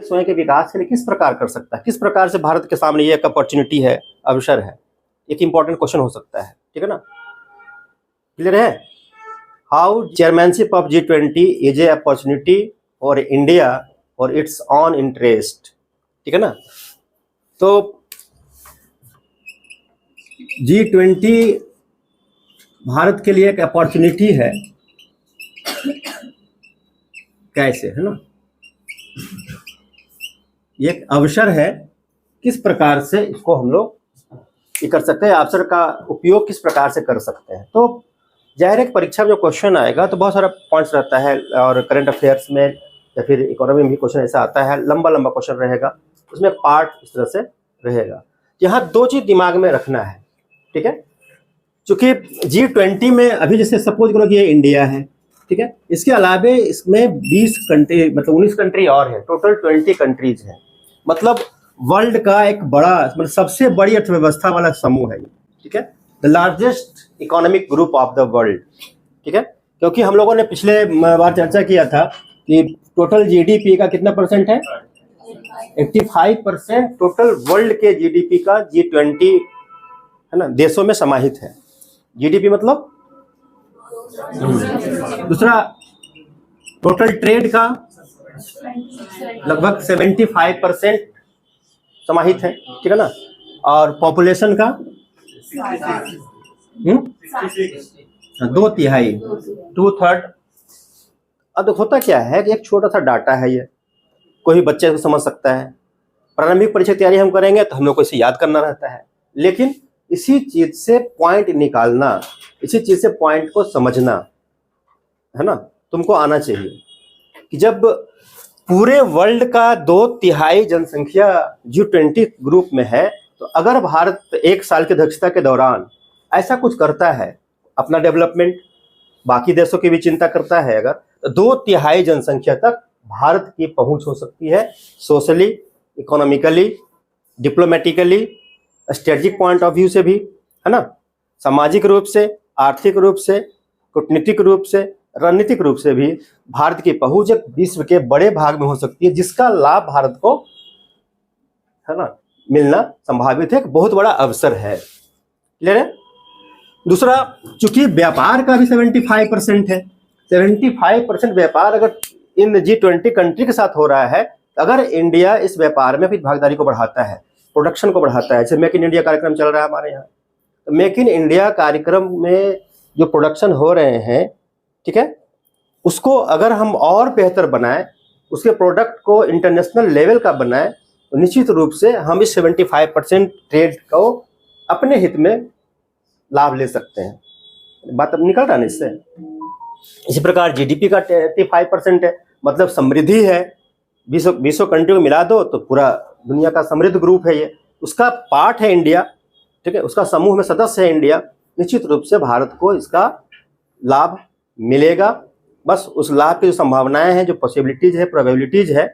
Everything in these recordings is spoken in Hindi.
स्वयं के विकास के लिए किस प्रकार कर सकता है, किस प्रकार से भारत के सामने ये एक अपॉर्चुनिटी है, अवसर है, एक इंपॉर्टेंट क्वेश्चन हो सकता है। ठीक है ना, क्लियर है? How chairmanship of G20 is a opportunity for India और इट्स ऑन इंटरेस्ट। ठीक है ना, तो G20 भारत के लिए एक अपॉर्चुनिटी है, कैसे, है ना, ये एक अवसर है, किस प्रकार से इसको हम लोग ये कर सकते हैं, अवसर का उपयोग किस प्रकार से कर सकते हैं। तो जाहिर है परीक्षा में जो क्वेश्चन आएगा तो बहुत सारा पॉइंट्स रहता है, और करंट अफेयर्स में या फिर इकोनॉमी में भी क्वेश्चन ऐसा आता है, लंबा लंबा क्वेश्चन रहेगा, उसमें पार्ट इस तरह से रहेगा। यहाँ दो चीज दिमाग में रखना है। ठीक है, चूंकि G20 में अभी जैसे सपोज करो कि ये इंडिया है, ठीक है, इसके अलावे इसमें 20 कंट्री मतलब 19 कंट्री और है, टोटल 20 कंट्रीज है, मतलब वर्ल्ड का एक बड़ा मतलब सबसे बड़ी अर्थव्यवस्था वाला समूह है। ठीक है, the largest economic group of the world. ठीक है, क्योंकि हम लोगों ने पिछले बार चर्चा किया था कि टोटल जीडीपी का कितना परसेंट है, 85% टोटल वर्ल्ड के जीडीपी का G20 है ना देशों में समाहित है। जीडीपी मतलब दूसरा टोटल ट्रेड का लगभग 75% समाहित है। ठीक है ना, और पॉपुलेशन का 2/3 2/3। अब होता क्या है कि एक छोटा सा डाटा है, ये कोई भी बच्चे को समझ सकता है। प्रारंभिक परीक्षा की तैयारी हम करेंगे तो हम लोग को इसे याद करना रहता है, लेकिन इसी चीज से पॉइंट निकालना, इसी चीज से पॉइंट को समझना, है ना, तुमको आना चाहिए कि जब पूरे वर्ल्ड का 2/3 जनसंख्या G20 ग्रुप में है, तो अगर भारत एक साल की अध्यक्षता के दौरान ऐसा कुछ करता है, अपना डेवलपमेंट, बाकी देशों की भी चिंता करता है, अगर तो 2/3 जनसंख्या तक भारत की पहुंच हो सकती है, socially, economically, diplomatically, strategic point of view से भी, है ना, सामाजिक रूप से, आर्थिक रूप से, कूटनीतिक रूप से, रणनीतिक रूप से भी भारत की पहुंच एक विश्व के बड़े भाग में हो सकती है, जिसका लाभ भारत को, है ना, मिलना संभावित है, एक बहुत बड़ा अवसर है। क्लियर है? दूसरा, चूंकि व्यापार का भी 75% है, 75% व्यापार अगर इन G20 कंट्री के साथ हो रहा है, अगर इंडिया इस व्यापार में अपनी भागीदारी को बढ़ाता है, प्रोडक्शन को बढ़ाता है, जैसे मेक इन इंडिया कार्यक्रम चल रहा है हमारे यहाँ, तो मेक इन इंडिया कार्यक्रम में जो प्रोडक्शन हो रहे हैं, ठीक है, उसको अगर हम और बेहतर बनाएं, उसके प्रोडक्ट को इंटरनेशनल लेवल का बनाएं, तो निश्चित रूप से हम इस 75% ट्रेड को अपने हित में लाभ ले सकते हैं। बात अब निकल रहा है इससे। इसी प्रकार जीडीपी का 85% है, मतलब समृद्धि है, 20 कंट्री को मिला दो तो पूरा दुनिया का समृद्ध ग्रुप है ये, उसका पार्ट है इंडिया। ठीक है, उसका समूह में सदस्य है इंडिया, निश्चित रूप से भारत को इसका लाभ मिलेगा। बस उस लाभ की जो संभावनाएं हैं, जो पॉसिबिलिटीज है, प्रोबेबिलिटीज है,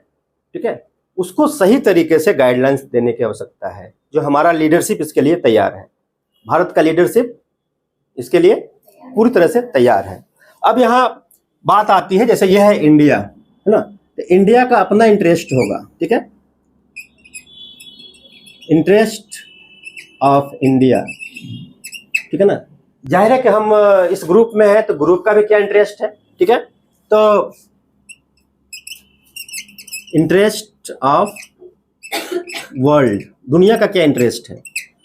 ठीक है, उसको सही तरीके से गाइडलाइंस देने की आवश्यकता है, जो हमारा लीडरशिप इसके लिए तैयार है। भारत का लीडरशिप इसके लिए पूरी तरह से तैयार है। अब यहाँ बात आती है, जैसे यह है इंडिया, है ना, तो इंडिया का अपना इंटरेस्ट होगा। ठीक है, इंटरेस्ट ऑफ इंडिया, ठीक है ना, जाहिर है कि हम इस ग्रुप में हैं तो ग्रुप का भी क्या इंटरेस्ट है। ठीक है, तो इंटरेस्ट ऑफ वर्ल्ड, दुनिया का क्या इंटरेस्ट है,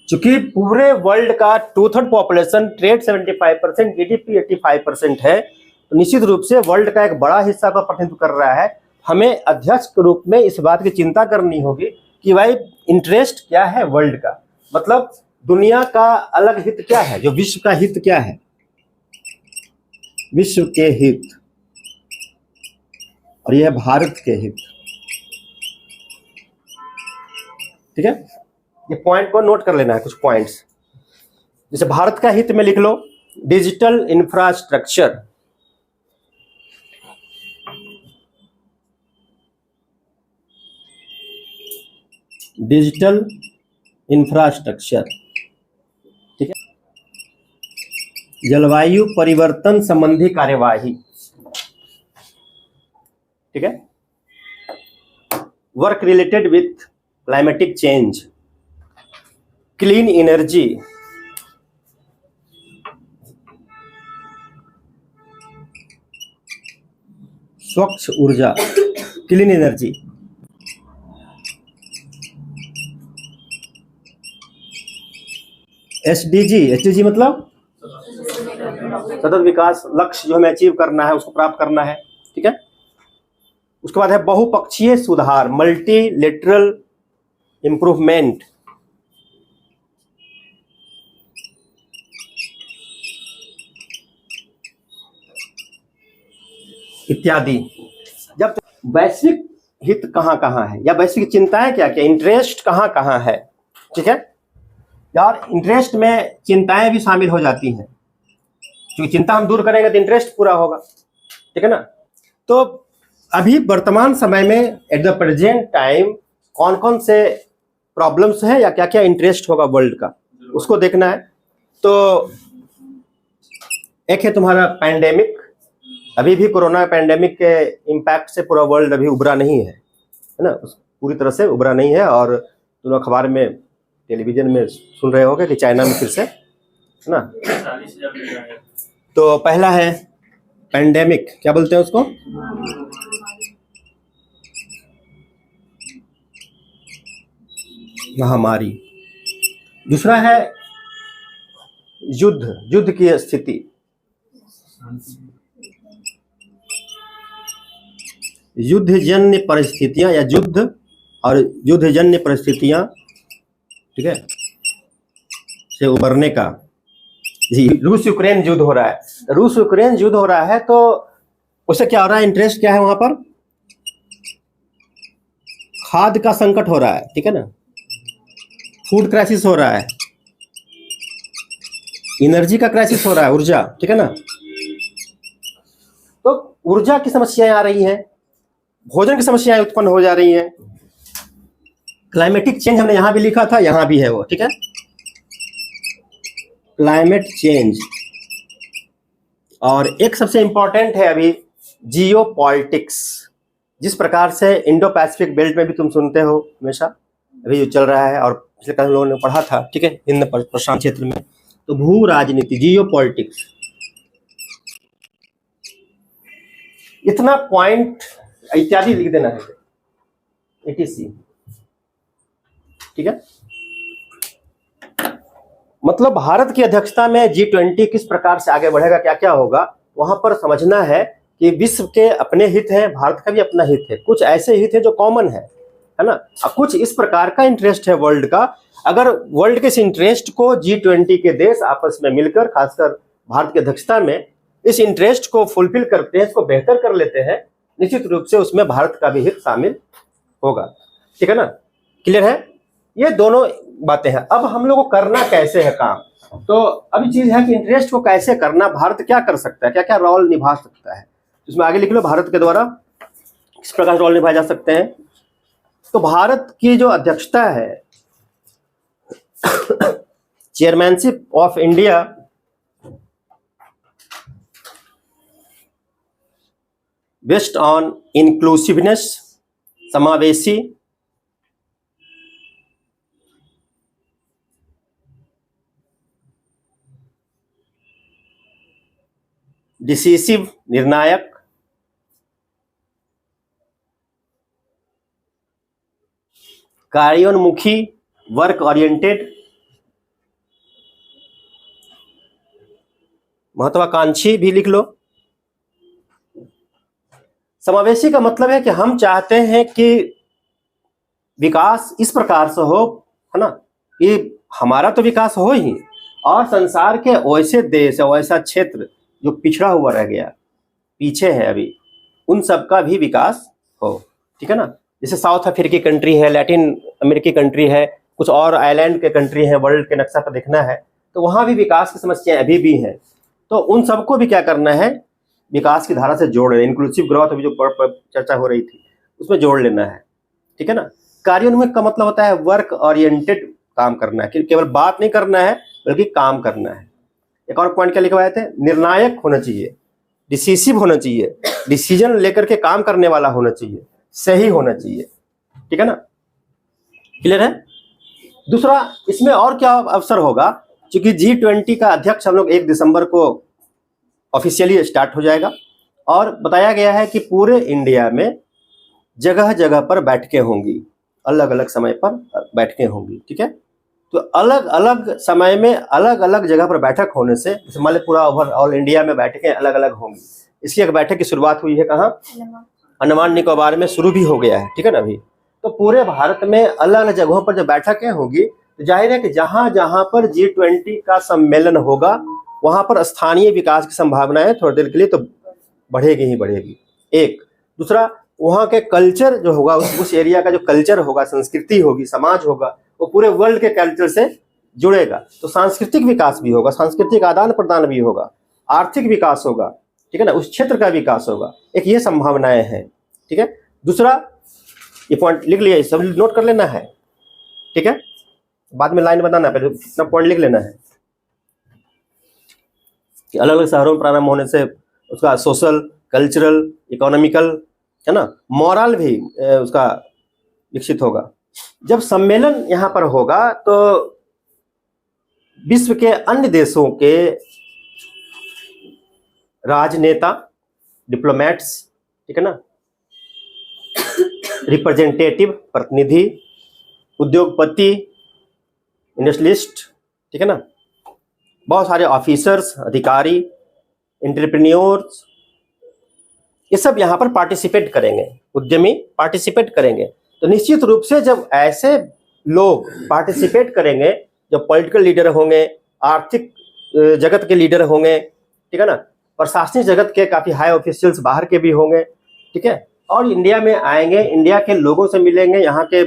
चूंकि पूरे वर्ल्ड का 2/3 पॉपुलेशन, ट्रेड 75%, जीडीपी 85% है, तो निश्चित रूप से वर्ल्ड का एक बड़ा हिस्सा का प्रतिनिधित्व कर रहा है। हमें अध्यक्ष के रूप में इस बात की चिंता करनी होगी कि भाई इंटरेस्ट क्या है वर्ल्ड का, मतलब दुनिया का अलग हित क्या है, जो विश्व का हित क्या है, विश्व के हित, और यह भारत के हित। ठीक है, ये पॉइंट को नोट कर लेना है, कुछ पॉइंट्स। जैसे भारत का हित में लिख लो डिजिटल इंफ्रास्ट्रक्चर, डिजिटल इंफ्रास्ट्रक्चर, ठीक है, जलवायु परिवर्तन संबंधी कार्यवाही, ठीक है, work related with climatic change, clean energy, स्वच्छ ऊर्जा, क्लीन एनर्जी, एसडीजी मतलब सतत विकास लक्ष्य जो हमें अचीव करना है, उसको प्राप्त करना है, ठीक है। उसके बाद है बहुपक्षीय सुधार, मल्टीलेटरल इंप्रूवमेंट, इत्यादि। जब वैश्विक हित कहाँ कहाँ है या वैश्विक चिंताएं क्या क्या, इंटरेस्ट कहाँ कहाँ है, ठीक है यार। इंटरेस्ट में चिंताएं भी शामिल हो जाती हैं, क्योंकि चिंता हम दूर करेंगे तो इंटरेस्ट पूरा होगा, ठीक है ना। तो अभी वर्तमान समय में एट द प्रेजेंट टाइम कौन कौन से प्रॉब्लम्स हैं या क्या क्या इंटरेस्ट होगा वर्ल्ड का, उसको देखना है। तो एक है तुम्हारा पैंडेमिक, अभी भी कोरोना पैंडेमिक के इम्पैक्ट से पूरा वर्ल्ड अभी उभरा नहीं है ना, पूरी तरह से उभरा नहीं है। और तुम अखबार में टेलीविजन में सुन रहे होगे कि चाइना में फिर से, है ना। तो पहला है पैंडेमिक, क्या बोलते हैं उसको, महामारी। दूसरा है युद्ध की स्थिति, युद्धजन्य परिस्थितियां या युद्ध और युद्धजन्य परिस्थितियां, ठीक है, से उबरने का। जी, रूस यूक्रेन युद्ध हो रहा है, रूस यूक्रेन युद्ध हो रहा है, तो उससे क्या हो रहा है, इंटरेस्ट क्या है वहां पर, खाद्य का संकट हो रहा है, ठीक है ना, फूड क्राइसिस हो रहा है, एनर्जी का क्राइसिस हो रहा है, ऊर्जा, ठीक है ना। तो ऊर्जा की समस्याएं आ रही हैं, भोजन की समस्याएं उत्पन्न हो जा रही हैं, क्लाइमेटिक चेंज हमने यहां भी लिखा था, यहां भी है वो, ठीक है, क्लाइमेट चेंज। और एक सबसे इंपॉर्टेंट है अभी जियो पॉलिटिक्स, जिस प्रकार से इंडो पैसिफिक बेल्ट में भी तुम सुनते हो हमेशा, अभी जो चल रहा है और पिछले कल लोगों ने पढ़ा था, ठीक है, हिंद प्रशांत क्षेत्र में। तो भू राजनीति, जियो पॉलिटिक्स, इतना पॉइंट इत्यादि लिख देना है, एटीसी, ठीक है। मतलब भारत की अध्यक्षता में G20 किस प्रकार से आगे बढ़ेगा, क्या क्या होगा, वहां पर समझना है कि विश्व के अपने हित हैं, भारत का भी अपना हित है, कुछ ऐसे हित है जो कॉमन है ना, और कुछ इस प्रकार का इंटरेस्ट है वर्ल्ड का। अगर वर्ल्ड के इस इंटरेस्ट को G20 के देश आपस में मिलकर, खासकर भारत की अध्यक्षता में, इस इंटरेस्ट को फुलफिल करते हैं, इसको बेहतर कर लेते हैं, निश्चित रूप से उसमें भारत का भी हित शामिल होगा, ठीक है ना। क्लियर है, ये दोनों बातें हैं। अब हम लोग को करना कैसे है काम, तो अभी चीज है कि इंटरेस्ट को कैसे करना, भारत क्या कर सकता है, क्या क्या रोल निभा सकता है, इसमें आगे लिख लो, भारत के द्वारा किस प्रकार रोल निभाए जा सकते हैं। तो भारत की जो अध्यक्षता है, chairmanship of India based on inclusiveness, समावेशी, डिसिसिव, निर्णायक, कार्योन्मुखी, वर्क ओरिएंटेड, महत्वाकांक्षी भी लिख लो। समावेशी का मतलब है कि हम चाहते हैं कि विकास इस प्रकार से हो, है ना, कि हमारा तो विकास हो ही, और संसार के वैसे देश या वैसा क्षेत्र जो पिछड़ा हुआ रह गया, पीछे है अभी, उन सब का भी विकास हो, ठीक है ना। जैसे साउथ अफ्रीकी कंट्री है, लैटिन अमेरिकी कंट्री है, कुछ और आइलैंड के कंट्री है, वर्ल्ड के नक्शा पर देखना है तो वहाँ भी विकास की समस्याएं अभी भी हैं। तो उन सबको भी क्या करना है, विकास की धारा से जोड़ लेना, इंक्लूसिव ग्रोथ अभी जो चर्चा हो रही थी उसमें जोड़ लेना है, ठीक है ना। कार्योन्मुख का मतलब होता है वर्क ओरिएंटेड, काम करना है, केवल बात नहीं करना है बल्कि काम करना है। एक और पॉइंट क्या लिखवाए थे, निर्णायक होना चाहिए, डिसिसिव होना चाहिए, डिसीजन लेकर के काम करने वाला होना चाहिए, सही होना चाहिए, ठीक है ना, क्लियर है। दूसरा, इसमें और क्या अवसर होगा, क्योंकि G20 का अध्यक्ष हम लोग 1 दिसंबर को ऑफिशियली स्टार्ट हो जाएगा और बताया गया है कि पूरे इंडिया में जगह जगह पर बैठकें होंगी, अलग अलग समय पर बैठकें होंगी, ठीक है। तो अलग अलग समय में अलग अलग जगह पर बैठक होने से, जैसे मान लीजिए पूरा ओवरऑल इंडिया में बैठकें अलग अलग होंगी। इसकी एक बैठक की शुरुआत हुई है कहाँ, अंडमान निकोबार में शुरू भी हो गया है, ठीक है ना अभी। तो पूरे भारत में अलग अलग जगहों पर जब बैठकें होंगी तो जाहिर है कि जहां जहां पर G20 का सम्मेलन होगा वहां पर स्थानीय विकास की संभावनाएं थोड़ी देर के लिए तो बढ़ेगी ही बढ़ेगी, एक। दूसरा, वहाँ के कल्चर जो होगा, उस एरिया का जो कल्चर होगा, संस्कृति होगी, समाज होगा, वो पूरे वर्ल्ड के कल्चर से जुड़ेगा। तो सांस्कृतिक विकास भी होगा, सांस्कृतिक आदान प्रदान भी होगा, आर्थिक विकास होगा, ठीक है ना, उस क्षेत्र का विकास होगा, एक ये संभावनाएं हैं, ठीक है। दूसरा, ये पॉइंट लिख लिया, सब नोट कर लेना है, ठीक है, बाद में लाइन बनाना, पहले इतना पॉइंट लिख लेना है कि अलग अलग शहरों में प्रारंभ होने से उसका सोशल, कल्चरल, इकोनॉमिकल, है ना, मॉरल भी उसका विकसित होगा। जब सम्मेलन यहाँ पर होगा तो विश्व के अन्य देशों के राजनेता, डिप्लोमेट्स, ठीक है ना, रिप्रेजेंटेटिव, प्रतिनिधि, उद्योगपति, इंडस्ट्रियलिस्ट, ठीक है ना, बहुत सारे ऑफिसर्स, अधिकारी, एंटरप्रेन्योर्स, ये सब यहाँ पर पार्टिसिपेट करेंगे, उद्यमी पार्टिसिपेट करेंगे। तो निश्चित रूप से जब ऐसे लोग पार्टिसिपेट करेंगे, जब पॉलिटिकल लीडर होंगे, आर्थिक जगत के लीडर होंगे, ठीक है ना, प्रशासनिक जगत के काफ़ी हाई ऑफिशियल्स बाहर के भी होंगे, ठीक है, और इंडिया में आएंगे, इंडिया के लोगों से मिलेंगे, यहाँ के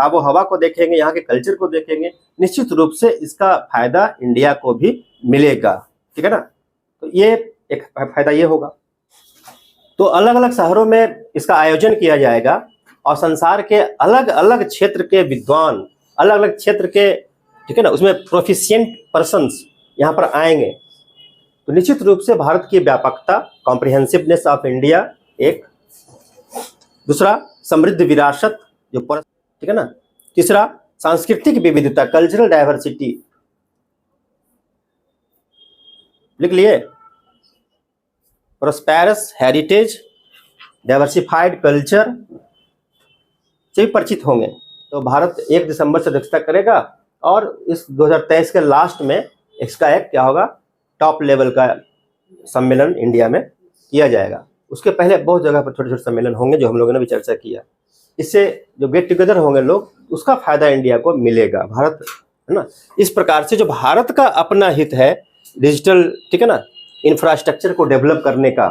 आबो हवा को देखेंगे, यहाँ के कल्चर को देखेंगे, निश्चित रूप से इसका फायदा इंडिया को भी मिलेगा, ठीक है ना। तो ये एक फायदा ये होगा। तो अलग अलग शहरों में इसका आयोजन किया जाएगा और संसार के अलग अलग क्षेत्र के विद्वान, अलग अलग क्षेत्र के, ठीक है ना, उसमें प्रोफिशिएंट पर्सन्स यहाँ पर आएंगे। तो निश्चित रूप से भारत की व्यापकता, कॉम्प्रिहेंसिवनेस ऑफ इंडिया एक। दूसरा, समृद्ध विरासत जो ठीक है ना। तीसरा, सांस्कृतिक विविधता, कल्चरल डाइवर्सिटी, लिख लिए, प्रोस्पेरस हेरिटेज, डाइवर्सिफाइड कल्चर से भी परिचित होंगे। तो भारत 1 दिसंबर से अध्यक्षता करेगा और इस 2023 के लास्ट में इसका एक क्या होगा, टॉप लेवल का सम्मेलन इंडिया में किया जाएगा। उसके पहले बहुत जगह पर छोटे छोटे सम्मेलन होंगे जो हम लोगों ने भी चर्चा किया। इससे जो गेट टुगेदर होंगे लोग, उसका फायदा इंडिया को मिलेगा, भारत, है ना। इस प्रकार से जो भारत का अपना हित है डिजिटल, ठीक है ना, इंफ्रास्ट्रक्चर को डेवलप करने का,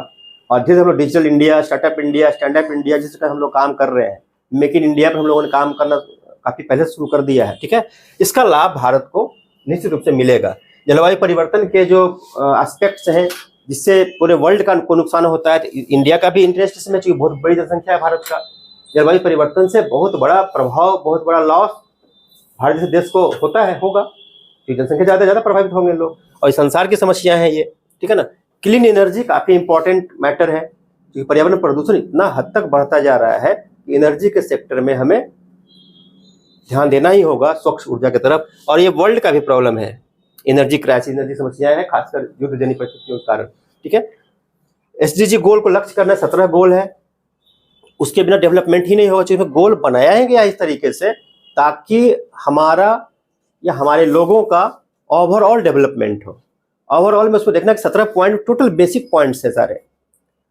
और धीरे हम लोग digital India, startup India, stand up India, जिसका हम लोग काम कर रहे हैं, मेक इन इंडिया पर हम लोगों ने काम करना काफ़ी पहले शुरू कर दिया है, ठीक है। इसका लाभ भारत को निश्चित रूप से मिलेगा। जलवायु परिवर्तन के जो एस्पेक्ट्स हैं जिससे पूरे वर्ल्ड का को नुकसान होता है, तो इंडिया का भी इंटरेस्ट इसमें, क्योंकि बहुत बड़ी जनसंख्या है भारत का। जलवायु परिवर्तन से बहुत बड़ा प्रभाव, बहुत बड़ा लॉस भारत जैसे देश को होता है, होगा, क्योंकि जनसंख्या ज़्यादा प्रभावित होंगे लोग, और संसार की समस्या है ये, ठीक है ना। क्लीन एनर्जी काफ़ी इंपॉर्टेंट मैटर है, क्योंकि पर्यावरण प्रदूषण इतना हद तक बढ़ता जा रहा है कि एनर्जी के सेक्टर में हमें ध्यान देना ही होगा, स्वच्छ ऊर्जा की तरफ। और ये वर्ल्ड का भी प्रॉब्लम है, एनर्जी क्राइसिस, एनर्जी समस्याएं हैं, खासकर युद्ध जनित परिस्थितियों के कारण, ठीक है। SDG गोल को लक्ष्य करना 17 गोल है, उसके बिना डेवलपमेंट ही नहीं होगा। चाहिए गोल बनाया ही गया इस तरीके से ताकि हमारा या हमारे लोगों का ओवरऑल डेवलपमेंट हो। ओवरऑल में उसको देखना कि 17 पॉइंट टोटल बेसिक पॉइंट्स है सारे,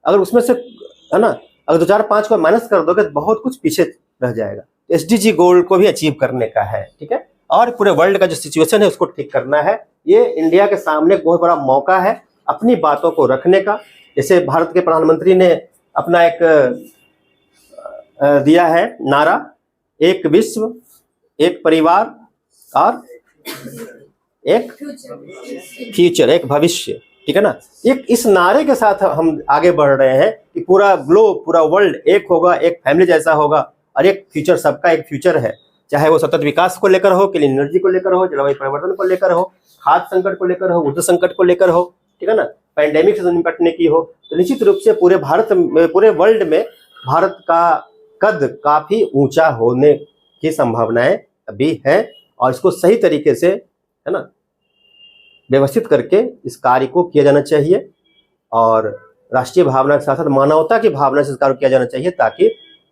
अगर उसमें से, है ना, अगर 2, 4, 5 को माइनस कर दोगे तो बहुत कुछ पीछे रह जाएगा। SDG गोल को भी अचीव करने का है, ठीक है, और पूरे वर्ल्ड का जो सिचुएशन है उसको ठीक करना है। ये इंडिया के सामने बहुत बड़ा मौका है अपनी बातों को रखने का। जैसे भारत के प्रधानमंत्री ने अपना एक दिया है नारा, एक विश्व, एक परिवार और एक फ्यूचर, एक भविष्य, ठीक है ना। एक इस नारे के साथ हम आगे बढ़ रहे हैं कि पूरा ग्लोब, पूरा वर्ल्ड एक होगा, एक फैमिली जैसा होगा, और एक फ्यूचर, सबका एक फ्यूचर है, चाहे वो सतत विकास को लेकर हो, क्लीन एनर्जी को लेकर हो, जलवायु परिवर्तन को लेकर हो, खाद्य संकट को लेकर हो, ऊर्जा संकट को लेकर हो, ठीक है ना, पैंडेमिक से निपटने की हो। तो निश्चित रूप से पूरे भारत में, पूरे वर्ल्ड में भारत का कद काफी ऊंचा होने की संभावनाएं अभी है, और इसको सही तरीके से, है ना, व्यवस्थित करके इस कार्य को किया जाना चाहिए, और राष्ट्रीय भावना के साथ साथ मानवता की भावना से इस कार्य को किया जाना चाहिए, ताकि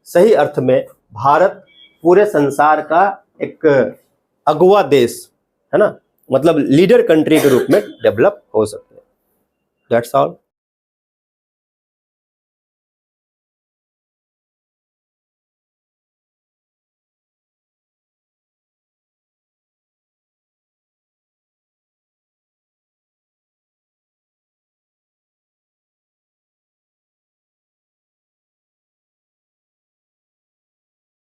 सही अर्थ में भारत पूरे संसार का एक अगुवा देश, है ना, मतलब लीडर कंट्री के रूप में डेवलप हो सके। That's all.